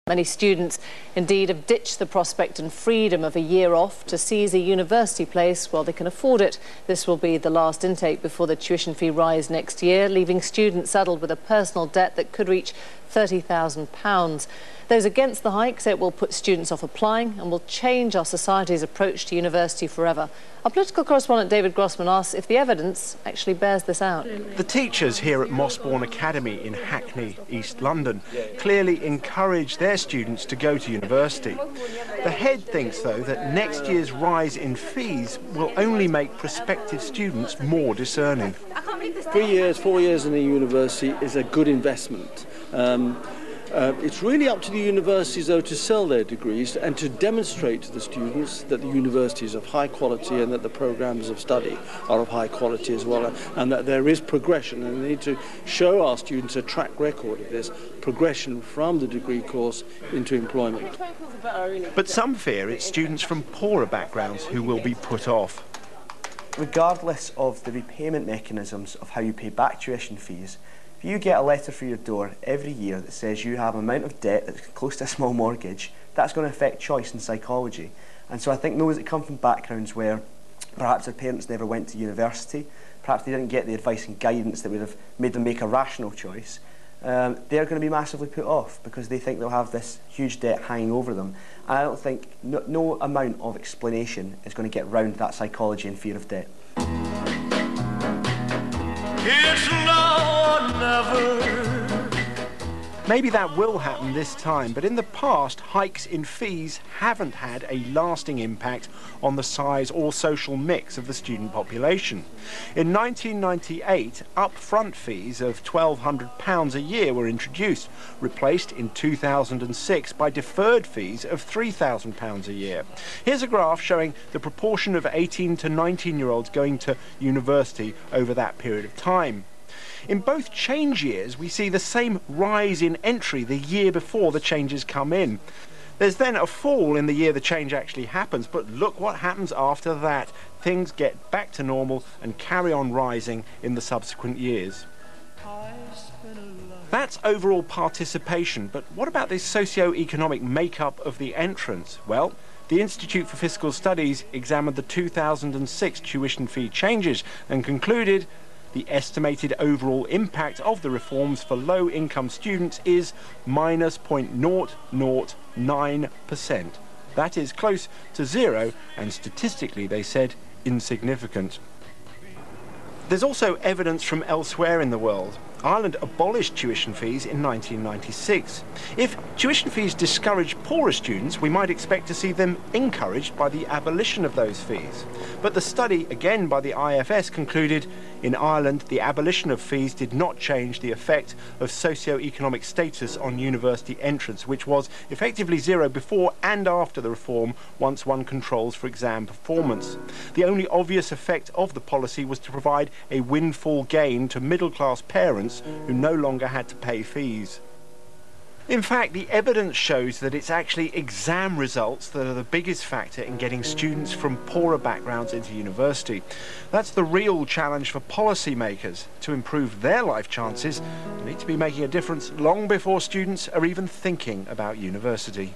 Many students indeed have ditched the prospect and freedom of a year off to seize a university place while they can afford it. This will be the last intake before the tuition fee rise next year, leaving students saddled with a personal debt that could reach £30,000. Those against the hike say it will put students off applying and will change our society's approach to university forever. Our political correspondent David Grossman asks if the evidence actually bears this out. The teachers here at Mossbourne Academy in Hackney, East London, clearly encourage their students to go to university. The head thinks, though, that next year's rise in fees will only make prospective students more discerning. 3 years, 4 years in a university is a good investment. It's really up to the universities, though, to sell their degrees and to demonstrate to the students that the university is of high quality and that the programmes of study are of high quality as well, and that there is progression, and they need to show our students a track record of this progression from the degree course into employment. But some fear it's students from poorer backgrounds who will be put off. Regardless of the repayment mechanisms of how you pay back tuition fees, if you get a letter through your door every year that says you have an amount of debt that's close to a small mortgage, that's going to affect choice and psychology. And so I think those that come from backgrounds where perhaps their parents never went to university, perhaps they didn't get the advice and guidance that would have made them make a rational choice, they're going to be massively put off because they think they'll have this huge debt hanging over them. And I don't think no amount of explanation is going to get round that psychology and fear of debt. It's now or never. Maybe that will happen this time, but in the past, hikes in fees haven't had a lasting impact on the size or social mix of the student population. In 1998, upfront fees of £1,200 a year were introduced, replaced in 2006 by deferred fees of £3,000 a year. Here's a graph showing the proportion of 18 to 19-year-olds going to university over that period of time. In both change years, we see the same rise in entry the year before the changes come in. There's then a fall in the year the change actually happens, but look what happens after that. Things get back to normal and carry on rising in the subsequent years. That's overall participation, but what about the socio-economic makeup of the entrants? Well, the Institute for Fiscal Studies examined the 2006 tuition fee changes and concluded the estimated overall impact of the reforms for low-income students is minus 0.009%. That is close to zero and statistically, they said, insignificant. There's also evidence from elsewhere in the world. Ireland abolished tuition fees in 1996. If tuition fees discourage poorer students, we might expect to see them encouraged by the abolition of those fees. But the study, again by the IFS, concluded in Ireland the abolition of fees did not change the effect of socio-economic status on university entrance, which was effectively zero before and after the reform once one controls for exam performance. The only obvious effect of the policy was to provide a windfall gain to middle-class parents who no longer had to pay fees. In fact, the evidence shows that it's actually exam results that are the biggest factor in getting students from poorer backgrounds into university. That's the real challenge for policymakers. To improve their life chances, they need to be making a difference long before students are even thinking about university.